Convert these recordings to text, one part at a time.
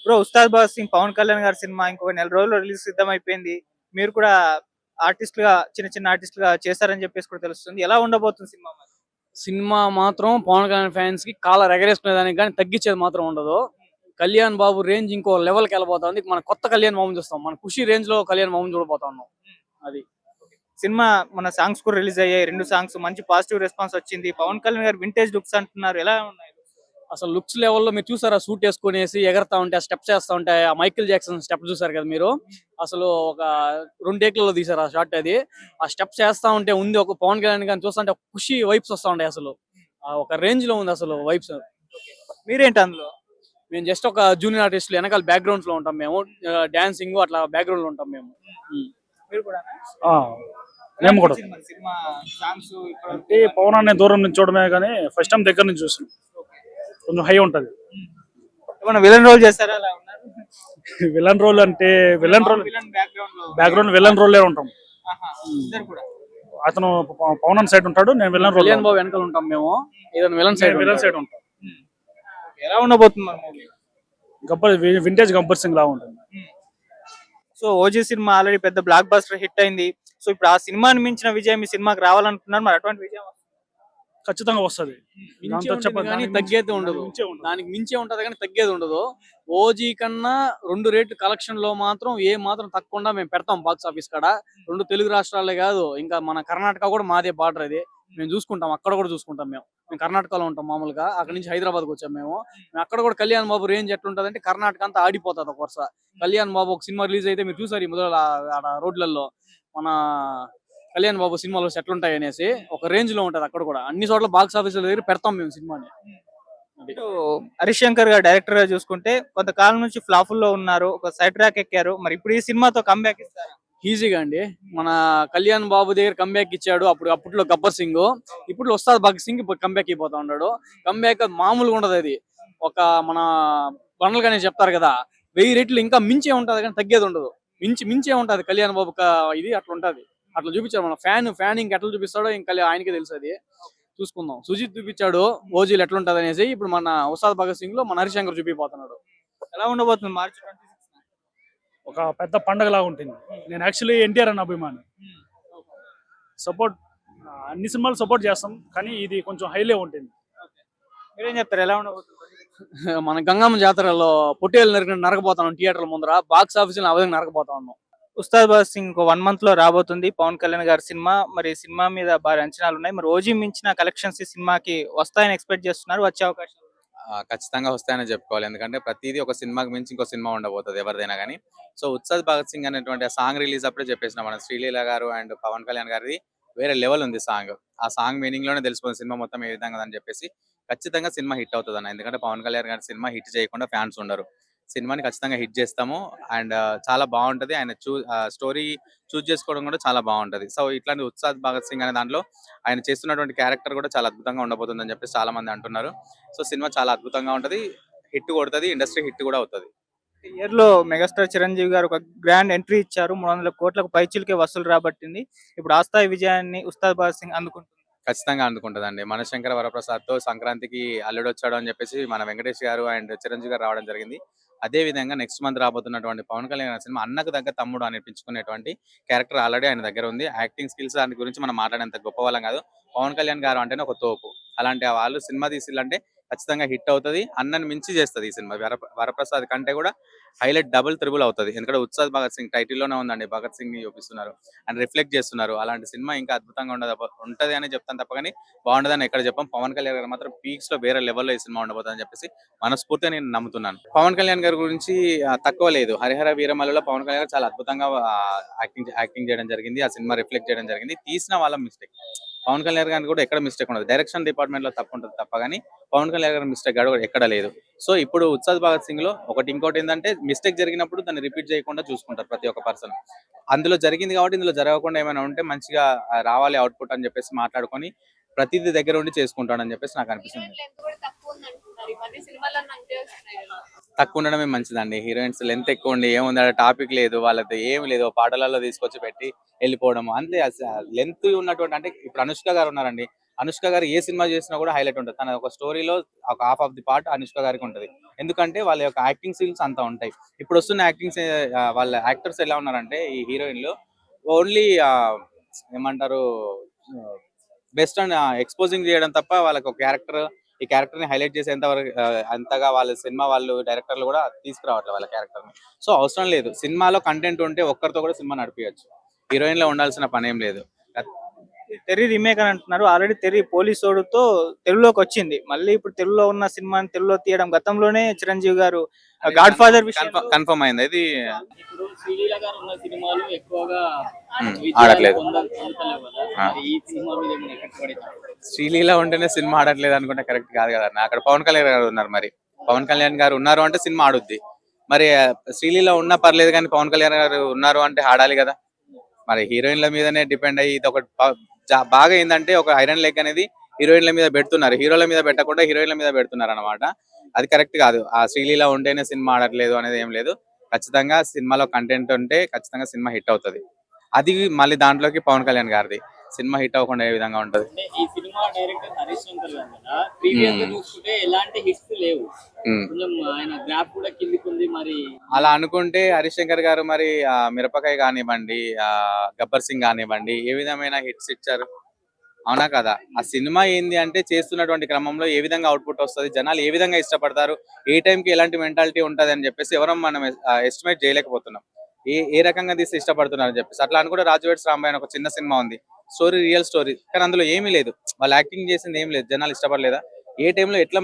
Bro 'Ustaad Bhagat Singh' Pawan Kalyan గారి cinema ఇంకొక నెల రోజుల్లో రిలీజ్ సిద్ధమైపోయింది. మీరు కూడా ఆర్టిస్ట్‌లుగా చిన్న చిన్న ఆర్టిస్ట్‌లుగా చేశారని చెప్పేసి కూడా తెలుస్తుంది. ఎలా ఉండబోతుంది సినిమా మరి? సినిమా మాత్రం పవన్ కళ్యాణ్ ఫ్యాన్స్ కి కాలర్ ఎగరేసుకునేదానికి కానీ తగ్గించేది మాత్రం ఉండదు. కళ్యాణ్ బాబు రేంజ్ ఇంకో లెవెల్కి వెళ్ళిపోతుంది. మన కొత్త కళ్యాణ్ బాబుని చూస్తాం. మన ఖుషి రేంజ్ లో కళ్యాణ్ బాబుని చూడబోతా ఉన్నాం. అది సినిమా మన సాంగ్స్ కూడా రిలీజ్ అయ్యాయి. 2 సాంగ్స్ మంచి పాజిటివ్ రెస్పాన్స్ వచ్చింది. పవన్ కళ్యాణ్ గారు వింటేజ్ లుక్స్ అంటున్నారు. ఎలా ఉన్నాయి? అసలు లుక్స్ లెవెల్లో మీరు చూసారా? సూట్ వేసుకునేసి ఎగరతా ఉంటే, ఆ స్టెప్స్ చేస్తా ఉంటే, ఆ మైకిల్ జాక్సన్ స్టెప్ చూసారు కదా మీరు. అసలు ఒక 2 టేక్లలో తీసారు ఆ షాట్. అది ఆ స్టెప్స్ చేస్తా ఉంటే ఉంది ఒక పవన్ కళ్యాణ్ గారిని చూస్తా ఉంటే ఖుషి వైబ్స్ వస్తా ఉంటాయి. అసలు ఒక రేంజ్ లో ఉంది అసలు వైబ్స్. మీరేంటి అందులో? మేము జస్ట్ ఒక జూనియర్ ఆర్టిస్టులు వెనకాల బ్యాక్గ్రౌండ్స్ లో ఉంటాం మేము. డాన్సింగ్ అట్లా బ్యాక్గ్రౌండ్ లో ఉంటాం మేము. మీరు కూడా ఆ, మేము కూడా సినిమా సాంగ్స్ అంటే పవన్ అనే దూరం నుంచి చూడమే కానీ ఫస్ట్ టైం దగ్గర నుంచి చూసాను. కొంచెం హై ఉంటది. ఏమన్నా విలన్ రోల్ చేస్తారా? అలా ఉన్నారు. విలన్ రోల్ అంటే విలన్ రోల్ విలన్ బ్యాక్గ్రౌండ్ లో బ్యాక్గ్రౌండ్ విలన్ రోల్ ఉంటాం. ఇద్దరు కూడా. అతను పవన్ అనే సైడ్ ఉంటాడు, నేను విలన్ రోల్. కళ్యాణ్ బాబు వెనకాల ఉంటాం మేము. ఏదైనా విలన్ సైడ్ ఉంటాం. ఎలా ఉండబోతుంది మరి మూవీ? గబ్బర్ వింటేజ్ గబ్బర్ సింగ్ లా ఉంటుంది. సో ఓజీ సినిమా ఆల్రెడీ పెద్ద బ్లాక్ బస్టర్ హిట్ అయింది. సో ఇప్పుడు ఆ సినిమాని మించిన విజయం ఈ సినిమాకి రావాలనుకున్నారు. మరి అటువంటి విజయం ఖచ్చితంగా వస్తుంది. కానీ తగ్గేది ఉండదు. దానికి మించే ఉంటది కానీ తగ్గేది ఉండదు. ఓజీ కన్నా 2 రేట్లు కలెక్షన్ లో మాత్రం ఏ మాత్రం తక్కువ మేము పెడతాం బాక్స్ ఆఫీస్ కాడ. 2 తెలుగు రాష్ట్రాలే కాదు, ఇంకా మన కర్ణాటక కూడా మాదే బార్డర్. అది మేము చూసుకుంటాం, అక్కడ కూడా చూసుకుంటాం. మేము కర్ణాటకలో ఉంటాం మామూలుగా. అక్కడ నుంచి హైదరాబాద్కి వచ్చాం మేము. అక్కడ కూడా కళ్యాణ్ బాబు రేంజ్ ఎట్లుంటది అంటే కర్ణాటక అంతా ఆడిపోతుంది ఒక వరుస. కళ్యాణ్ బాబు ఒక సినిమా రిలీజ్ అయితే మీరు చూసారు ఈ మొదలు రోడ్లలో మన కళ్యాణ్ బాబు సినిమాలో ఎట్లుంటాయి అనేసి ఒక రేంజ్ లో ఉంటది. అక్కడ కూడా అన్ని చోట్ల బాక్స్ ఆఫీస్ దగ్గర పెడతాం మేము సినిమాని. హరీష్ శంకర్ గారు డైరెక్టర్ గా చూసుకుంటే కొంతకాలం నుంచి ఫ్లాపుల్లో ఉన్నారు, ఒక సైడ్ ట్రాక్ ఎక్కారు. మరి ఇప్పుడు ఈ సినిమాతో కంబ్యాక్ ఇస్తారా? ఈజీగా అండి. మన కళ్యాణ్ బాబు దగ్గర కంబ్యాక్ ఇచ్చాడు అప్పట్లో గబ్బర్ సింగ్. ఇప్పుడు ఉస్తాద్ భగత్ సింగ్ ఇప్పుడు కంబ్యాక్ అయిపోతా ఉన్నాడు. కంబ్యాక్ మామూలుగా ఉండదు. అది ఒక మన బండలుగానే చెప్తారు కదా, 1000 రెట్లు ఇంకా మించే ఉంటది కానీ తగ్గేది ఉండదు. మించే ఉంటది కళ్యాణ్ బాబు. ఇది అట్లా ఉంటది. అట్లా చూపించాడు మన ఫ్యాన్ ఇంక ఎట్లా చూపిస్తాడో ఇంకా ఆయనకే తెలుసు. అది చూసుకుందాం. సుజిత్ చూపించాడు ఓజీలు ఎట్లుంటది అనేసి. ఇప్పుడు మన ఉస్తాద్ భగత్ సింగ్ లో మన హరిశంకర్ చూపిపోతున్నాడు. ఎలా ఉండబోతుంది మార్చి 26? ఒక పెద్ద పండగలా ఉంటుంది. నేను యాక్చువల్లీ ఎన్టీఆర్ అన్న అభిమాని. సపోర్ట్ అన్ని సినిమాలు సపోర్ట్ చేస్తాం కానీ ఇది కొంచెం హైలే ఉంటుంది. మీరేం చెప్తారు? ఎలా ఉండబోతుంది? మన గంగమ్మ జాతరలో పొట్టేలు నరకపోతాం థియేటర్ల ముందర. బాక్స్ ఆఫీస్ లో అవధంగా నరకపోతా ఉన్నాం. ఉస్తాద్ భగత్ సింగ్ ఇంకో 1 month లో రాబోతుంది పవన్ కళ్యాణ్ గారి సినిమా. మరి సినిమా మీద భారీ అంచనాలు ఉన్నాయి. మరి ఓజీ మించిన కలెక్షన్స్ ఈ సినిమాకి వస్తాయని ఎక్స్పెక్ట్ చేస్తున్నారు. వచ్చే అవకాశం ఖచ్చితంగా వస్తాయని చెప్పుకోవాలి. ఎందుకంటే ప్రతిదీ ఒక సినిమాకి మించి ఇంకో సినిమా ఉండబోతుంది ఎవరిదైనా కానీ. సో ఉస్తాద్ భగత్ సింగ్ అనేటువంటి ఆ సాంగ్ రిలీజ్ అప్పుడే చెప్పేసిన మన శ్రీలీల గారు అండ్ పవన్ కళ్యాణ్ గారిది వేరే లెవెల్ ఉంది సాంగ్. ఆ సాంగ్ మీనింగ్ లోనే తెలిసిపోతుంది సినిమా మొత్తం ఏ విధంగా అని చెప్పేసి. ఖచ్చితంగా సినిమా హిట్ అవుతుంది అన్న. ఎందుకంటే పవన్ కళ్యాణ్ గారి సినిమా హిట్ చేయకుండా ఫ్యాన్స్ ఉండరు. సినిమాని ఖచ్చితంగా హిట్ చేస్తాము. అండ్ చాలా బాగుంటది. ఆయన స్టోరీ చూస్ చేసుకోవడం కూడా చాలా బాగుంటది. సో ఇట్లాంటి ఉస్తాద్ భగత్ సింగ్ అనే దాంట్లో ఆయన చేస్తున్నటువంటి క్యారెక్టర్ కూడా చాలా అద్భుతంగా ఉండబోతుంది అని చెప్పేసి చాలా మంది అంటున్నారు. సో సినిమా చాలా అద్భుతంగా ఉంటది, హిట్ కొడుతుంది, ఇండస్ట్రీ హిట్ కూడా అవుతుంది. ఇయర్ లో మెగాస్టార్ చిరంజీవి గారు ఒక గ్రాండ్ ఎంట్రీ ఇచ్చారు. 300 కోట్లకు పైచిలకే వసూలు రాబట్టింది. ఇప్పుడు ఆ స్థాయి విజయాన్ని ఉస్తాద్ భగత్ సింగ్ అందుకుంటుంది. ఖచ్చితంగా అందుకుంటదండి. మనశంకర వరప్రసాద్ తో సంక్రాంతికి అల్లుడు వచ్చాడు అని చెప్పేసి మన వెంకటేష్ గారు అండ్ చిరంజీవి గారు రావడం జరిగింది. అదే విధంగా నెక్స్ట్ మంత్ రాబోతున్నటువంటి పవన్ కళ్యాణ్ సినిమా అన్నకు దగ్గర తమ్ముడు అనిపించుకునేటువంటి క్యారెక్టర్ ఆల్రెడీ ఆయన దగ్గర ఉంది. యాక్టింగ్ స్కిల్స్ దాని గురించి మనం మాట్లాడేంత గొప్ప వాళ్ళం కాదు. పవన్ కళ్యాణ్ గారు అంటేనే ఒక తోపు. అలాంటి వాళ్ళు సినిమా తీసిల్లంటే ఖచ్చితంగా హిట్ అవుతుంది. అన్నని మించి చేస్తుంది ఈ సినిమా. వరప్రసాద్ కంటే కూడా హైలైట్ డబుల్ త్రిబుల్ అవుతుంది. ఎందుకంటే ఉత్సాద్ భగత్ సింగ్ టైటిల్లోనే ఉందండి. భగత్ సింగ్ ని చూపిస్తున్నారు అండ్ రిఫ్లెక్ట్ చేస్తున్నారు. అలాంటి సినిమా ఇంకా అద్భుతంగా ఉంటది అని చెప్తాను తప్ప కానీ బాగుండదని ఎక్కడ చెప్పాం. పవన్ కళ్యాణ్ గారు మాత్రం పీక్స్ లో వేరే లెవెల్లో ఈ సినిమా ఉండబోతుందని చెప్పేసి మనస్ఫూర్తిగా నేను నమ్ముతున్నాను. పవన్ కళ్యాణ్ గారి గురించి తక్కువ లేదు. హరిహర వీరమల్లులో పవన్ కళ్యాణ్ గారు చాలా అద్భుతంగా యాక్టింగ్ చేయడం జరిగింది. ఆ సినిమా రిఫ్లెక్ట్ చేయడం జరిగింది. తీసిన వాళ్ళ మిస్టేక్. పవన్ కళ్యాణ్ గారిని కూడా ఎక్కడ మిస్టేక్ ఉండదు. డైరెక్షన్ డిపార్ట్మెంట్ లో తప్పు ఉంటుంది తప్ప కానీ పవన్ కళ్యాణ్ గారి మిస్టేక్ కూడా ఎక్కడ లేదు. సో ఇప్పుడు ఉత్సాద్ భగత్ సింగ్ లో ఇంకోటి ఏంటంటే మిస్టేక్ జరిగినప్పుడు దాన్ని రిపీట్ చేయకుండా చూసుకుంటారు ప్రతి ఒక్క పర్సన్. అందులో జరిగింది కాబట్టి ఇందులో జరగకుండా ఏమైనా ఉంటే మంచిగా రావాలి అవుట్పుట్ అని చెప్పేసి మాట్లాడుకొని ప్రతిదీ దగ్గర ఉండి చేసుకుంటాడని చెప్పేసి నాకు అనిపిస్తుంది. తక్కువ ఉండడమే మంచిదండి. హీరోయిన్స్ లెంత్ ఎక్కువ ఉండి ఏముంది టాపిక్ లేదు, వాళ్ళది ఏమి లేదు, పాటలలో తీసుకొచ్చి పెట్టి వెళ్ళిపోవడం అంతే. లెంత్ ఉన్నటువంటి అంటే ఇప్పుడు అనుష్క గారు ఉన్నారండి, అనుష్క గారు ఏ సినిమా చేసినా కూడా హైలైట్ ఉంటుంది. తన ఒక స్టోరీలో ఒక half of the part Anushka గారికి ఉంటుంది. ఎందుకంటే వాళ్ళ యొక్క యాక్టింగ్ స్కిల్స్ అంతా ఉంటాయి. ఇప్పుడు వస్తున్న యాక్టింగ్స్ వాళ్ళ యాక్టర్స్ ఎలా ఉన్నారంటే ఈ హీరోయిన్లు ఓన్లీ ఏమంటారు బెస్ట్ అండ్ ఎక్స్పోజింగ్ చేయడం తప్ప వాళ్ళకి ఒక క్యారెక్టర్ ఈ క్యారెక్టర్ ని హైలైట్ చేసేంత వరకు అంతగా వాళ్ళ సినిమా వాళ్ళు డైరెక్టర్లు కూడా తీసుకురావట్లేదు వాళ్ళ క్యారెక్టర్ ని. సో అవసరం లేదు, సినిమాలో కంటెంట్ ఉంటే ఒక్కరితో కూడా సినిమా నడిపించచ్చు. హీరోయిన్ లో ఉండాల్సిన పని ఏం లేదు. తెరి రీమేక్ అని అంటున్నారు. ఆల్రెడీ తెరి పోలీసోడుతో తెలుగులోకి వచ్చింది. మళ్ళీ ఇప్పుడు తెలుగులో ఉన్న సినిమాని తెలుగులో తీయడం, గతంలోనే చిరంజీవి గారు గాడ్ ఫాదర్ కన్ఫర్మ్ అయింది. ఇది ఇప్పుడు శ్రీలీల గారు ఉన్న సినిమాలు ఎక్కువగా ఆడట్లేదు. పొందుతలేవు కదా. మరి ఈ సినిమా మీద ఏమైనా ఎఫెక్ట్ పడిందా? శ్రీలీల ఉంటేనే సినిమా ఆడట్లేదు అనుకుంటే కరెక్ట్ కాదు కదా. అక్కడ పవన్ కళ్యాణ్ గారు ఉన్నారు. మరి పవన్ కళ్యాణ్ గారు ఉన్నారు అంటే సినిమా ఆడుద్ది. మరి శ్రీలీల ఉన్నా పర్లేదు కానీ పవన్ కళ్యాణ్ గారు ఉన్నారు అంటే ఆడాలి కదా. మరి హీరోయిన్ల మీదనే డిపెండ్ అయ్యి ఇది ఒక బాగా ఏంటంటే ఒక ఐరన్ లెగ్ అనేది హీరోయిన్ల మీద పెడుతున్నారు. హీరోల మీద పెట్టకుండా హీరోయిన్ల మీద పెడుతున్నారు అనమాట. అది కరెక్ట్ కాదు. ఆ శ్రీలీల ఉంటేనే సినిమా ఆడట్లేదు అనేది ఏం లేదు. ఖచ్చితంగా సినిమాలో కంటెంట్ ఉంటే ఖచ్చితంగా సినిమా హిట్ అవుతుంది. అది మళ్ళీ దాంట్లోకి పవన్ కళ్యాణ్ గారిది సినిమా హిట్ అవ్వకుండా ఏ విధంగా ఉంటది. ఈ సినిమా డైరెక్టర్ హరీష్ శంకర్ గారు కదా, ప్రీవియస్ గా చూసుకుంటే ఎలాంటి హిట్స్ లేవు. కొంచెం ఆయన గ్రాఫ్ కూడా కిందికి ఉంది. మరి అలా అనుకుంటే హరీష్ శంకర్ గారు మరి మిరపకాయ కానివ్వండి, గబ్బర్ సింగ్ కానివ్వండి ఏ విధమైన హిట్స్ ఇచ్చారు, అవునా కదా. ఆ సినిమా ఏంది అంటే చేస్తున్నటువంటి క్రమంలో ఏ విధంగా అవుట్పుట్ వస్తుంది, జనాలు ఏ విధంగా ఇష్టపడతారు, ఏ టైంకి ఎలాంటి మెంటాలిటీ ఉంటది అని చెప్పేసి ఎవరం మనం ఎస్టిమేట్ చేయలేకపోతున్నాం. ఏ రకంగా తీసి ఇష్టపడుతున్నారు అని చెప్పేసి. అట్లా అనుకుంటే రాజు వెడ్స్ రాంబాయ్ అని ఒక చిన్న సినిమా ఉంది, స్టోరీ రియల్ స్టోరీ, కానీ అందులో ఏమీ లేదు. వాళ్ళు యాక్టింగ్ చేసింది ఏం లేదు, జనాలు ఇష్టపడలేదా, ఏ టైంలో ఎట్లా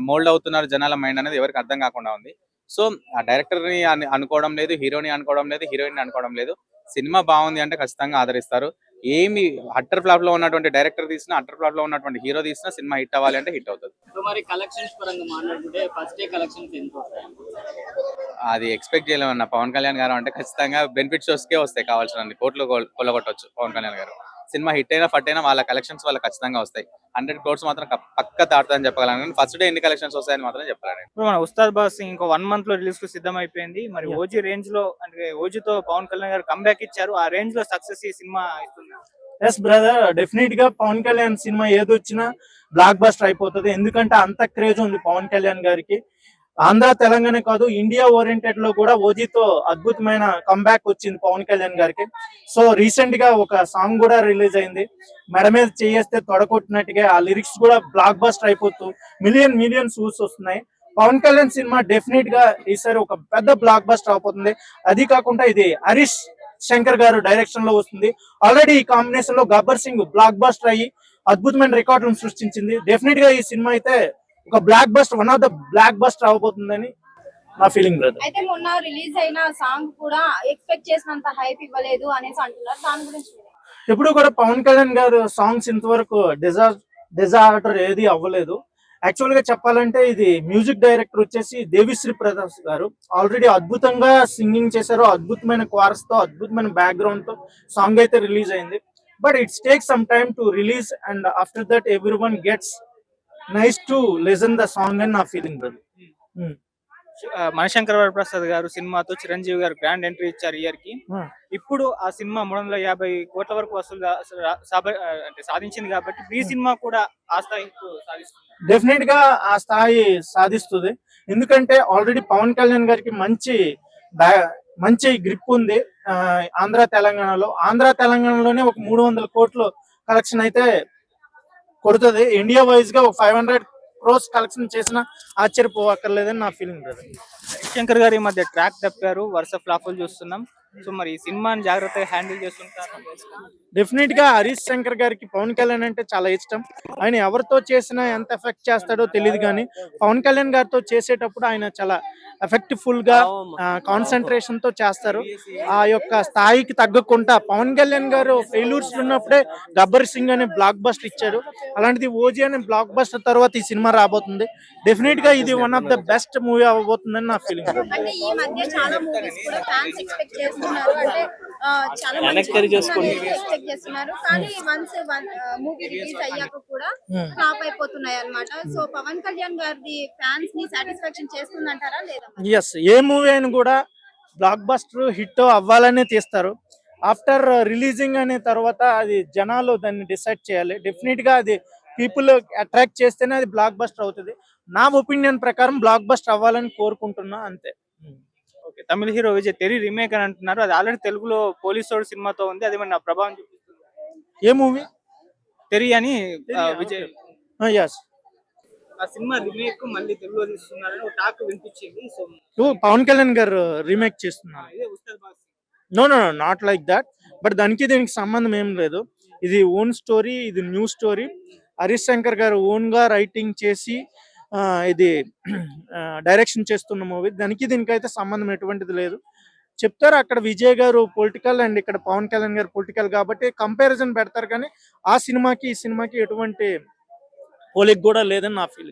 మోల్డ్ అవుతున్నారు జనాల మైండ్ అనేది ఎవరికి అర్థం కాకుండా ఉంది. సో ఆ డైరెక్టర్ ని అనుకోవడం లేదు, హీరోని అనుకోవడం లేదు, హీరోయిన్ అనుకోవడం లేదు. సినిమా బాగుంది అంటే ఖచ్చితంగా ఆదరిస్తారు. ఏమి అట్టర్ ఫ్లాప్ లో ఉన్నటువంటి డైరెక్టర్ తీసినా, అట్టర్ ఫ్లాప్ లో ఉన్నటువంటి హీరో తీసినా సినిమా హిట్ అవ్వాలి అంటే హిట్ అవుతుంది. సో మరి కలెక్షన్స్ పరంగా మాట్లాడుకుంటే ఫస్ట్ డే కలెక్షన్స్ ఎంత వస్తాయి? అది ఎక్స్పెక్ట్ చేయలేమన్న. పవన్ కళ్యాణ్ గారు అంటే ఖచ్చితంగా బెనిఫిట్ షోస్ కే వస్తాయి, కావాల్సిన కోట్లు కొల్లగొట్టవచ్చు పవన్ కళ్యాణ్ గారు. సినిమా హిట్ అయినా ఫట్ అయినా వాళ్ళ కలెక్షన్స్ వాళ్ళకి ఖచ్చితంగా వస్తాయి. 100 crores మాత్రం పక్క దాటుతుందని చెప్పగలను, కానీ ఫస్ట్ డే ఎన్ని కలెక్షన్స్ వస్తాయని మాత్రం చెప్పాలి. ఇప్పుడు మన ఉస్తాద్ బాస్ ఇంకో 1 month లో రిలీజ్ కు సిద్ధం అయిపోయింది. మరి ఓజీ రేంజ్ లో అంటే ఓజీతో పవన్ కళ్యాణ్ గారు కంబ్యాక్ ఇచ్చారు. ఆ రేంజ్ లో సక్సెస్ ఈ సినిమా ఇస్తున్నారు. ఎస్ బ్రదర్, డెఫినెట్ గా పవన్ కళ్యాణ్ సినిమా ఏదొచ్చినా బ్లాక్ బస్టర్ అయిపోతుంది. ఎందుకంటే అంత క్రేజ్ ఉంది పవన్ కళ్యాణ్ గారికి. ఆంధ్ర తెలంగాణ కాదు, ఇండియా ఓరియంటెడ్ లో కూడా ఓజీతో అద్భుతమైన కంబ్యాక్ వచ్చింది పవన్ కళ్యాణ్ గారికి. సో రీసెంట్ గా ఒక సాంగ్ కూడా రిలీజ్ అయింది, మెడ మీద చేస్తే తొడగొట్టినట్టుగా. ఆ లిరిక్స్ కూడా బ్లాక్ బస్టర్ అయిపోతూ మిలియన్ వ్యూస్ వస్తున్నాయి. పవన్ కళ్యాణ్ సినిమా డెఫినెట్ గా ఈసారి ఒక పెద్ద బ్లాక్ బస్టర్ అయిపోతుంది. అది కాకుండా ఇది హరీష్ శంకర్ గారు డైరెక్షన్ లో వస్తుంది. ఆల్రెడీ ఈ కాంబినేషన్ లో గబ్బర్ సింగ్ బ్లాక్ బస్టర్ అయ్యి అద్భుతమైన రికార్డులను సృష్టించింది. డెఫినెట్ గా ఈ సినిమా అయితే ఒక blockbuster, one of the blockbuster అవబోతుందని నా ఫీలింగ్ బ్రదర్. అయితే మొన్న రిలీజ్ అయిన సాంగ్ కూడా ఎక్స్పెక్ట్ చేసినంత హైప్ ఇవ్వలేదు అనేసి అంటున్నారు. దాని గురించి ఎప్పుడు కూడా పవన్ కళ్యాణ్ గారు సాంగ్స్ ఇంతవరకు డిజార్డర్ ఏది అవ్వలేదు. యాక్చువల్ గా చెప్పాలంటే ఇది మ్యూజిక్ డైరెక్టర్ వచ్చేసి దేవిశ్రీ ప్రసాద్ గారు. ఆల్రెడీ అద్భుతంగా సింగింగ్ చేశారు, అద్భుతమైన కోరస్ తో, అద్భుతమైన బ్యాక్గ్రౌండ్ తో సాంగ్ అయితే రిలీజ్ అయింది. But it's take some time to release and after that every one gets nice to listen the song అని నా ఫీలింగ్ బ్రదర్. మణిశంకర్ వరప్రసాద్ గారు సినిమాతో చిరంజీవి గారు గ్రాండ్ ఎంట్రీ ఇచ్చారు ఇయర్ కి. ఇప్పుడు ఆ సినిమా 350 కోట్ల వరకు వసూలు అంటే సాధించింది కాబట్టి ఈ సినిమా కూడా ఆ స్థాయి సాధిస్తుంది. డెఫినెట్ గా ఆ స్థాయి సాధిస్తుంది. ఎందుకంటే ఆల్రెడీ పవన్ కళ్యాణ్ గారికి మంచి గ్రిప్ ఉంది ఆంధ్ర తెలంగాణలోనే ఒక 300 కోట్లు కలెక్షన్ అయితే కొడుతుంది. ఇండియా వైజ్ గా ఒక 500 crores కలెక్షన్ చేసిన ఆశ్చర్యపోవక్కర్లేదని నా ఫీలింగ్ బ్రదర్. శంకర్ గారు ఈ మధ్య ట్రాక్ తప్పారు, వరుస ఫ్లాపులు చూస్తున్నాం. సో మరి ఈ సినిమాని జాగ్రత్తగా హ్యాండిల్ చేస్తుంటారు. డెఫినెట్ గా హరీష్ శంకర్ గారికి పవన్ కళ్యాణ్ అంటే చాలా ఇష్టం. ఆయన ఎవరితో చేసినా ఎంత ఎఫెక్ట్ చేస్తాడో తెలియదు, కానీ పవన్ కళ్యాణ్ గారితో చేసేటప్పుడు ఆయన చాలా ఎఫెక్టివ్ఫుల్ గా కాన్సన్ట్రేషన్ తో చేస్తారు. ఆ యొక్క స్థాయికి తగ్గకుండా పవన్ కళ్యాణ్ గారు ఫెయిల్యూర్స్ ఉన్నప్పుడే గబ్బర్ సింగ్ అనే బ్లాక్ బస్టర్ ఇచ్చారు. అలాంటిది ఓజీ అనే బ్లాక్ బస్టర్ తర్వాత ఈ సినిమా రాబోతుంది. డెఫినెట్ గా ఇది one of the best movie అవబోతుందని నా ఫీలింగ్. అంటే ఈ మధ్య చాలా మూవీస్ కూడా ఫ్యాన్స్ ఎక్స్పెక్ట్ చేస్తున్నారు, అంటే చాలా ఎక్స్పెక్ట్ చేస్తున్నారు, కానీ వన్స్ మూవీ రిలీజ్ అయ్యాక కూడా ఫ్లాప్ అయిపోతున్నాయి అన్నమాట. సో పవన్ కళ్యాణ్ గారి ఫ్యాన్స్ ని సాటిస్ఫాక్షన్ చేస్తుందంటారా లేదా? ఎస్, ఏ మూవీ అయినా కూడా బ్లాక్ బస్టర్ హిట్ అవ్వాలనే తీస్తారు. ఆఫ్టర్ రిలీజింగ్ అనే తర్వాత అది జనాలు దాన్ని డిసైడ్ చేయాలి. డెఫినెట్ గా అది పీపుల్ అట్రాక్ట్ చేస్తేనే అది బ్లాక్ బస్టర్ అవుతుంది. నా ఒపీనియన్ ప్రకారం బ్లాక్ బస్టర్ అవ్వాలని కోరుకుంటున్నా అంతే. ఓకే, తమిళ హీరో విజయ్ తెరి రీమేక్ అని అంటున్నారు. అది ఆల్రెడీ తెలుగులో పోలీసోడు సినిమాతో ఉంది. అది మన ప్రభావం చూపిస్తుంది. ఏ మూవీ? తెరి అని విజయ్ yes. ఆ సినిమా రీమేక్ మళ్ళీ తెలుగులో తీస్తున్నారని ఒక టాక్ వినిపించింది. సో పవన్ కళ్యాణ్ గారు రీమేక్ చేస్తున్నారు. ఇదే ఉస్తాద్ బాస్. No not like that. But దీనికి సంబంధం ఏం లేదు. ఇది ఓన్ స్టోరీ, ఇది న్యూ స్టోరీ. హరీష్ శంకర్ గారు ఓన్ గా రైటింగ్ చేసి ఇది డైరెక్షన్ చేస్తున్న మూవీ. దీనికైతే సంబంధం ఎటువంటిది లేదు. చెప్తారు అక్కడ విజయ్ గారు పొలిటికల్ అండ్ ఇక్కడ పవన్ కళ్యాణ్ గారు పొలిటికల్ కాబట్టి కంపారిజన్ పెడతారు, కానీ ఆ సినిమాకి ఈ సినిమాకి ఎటువంటి పోలిక కూడా లేదని నా ఫీలింగ్.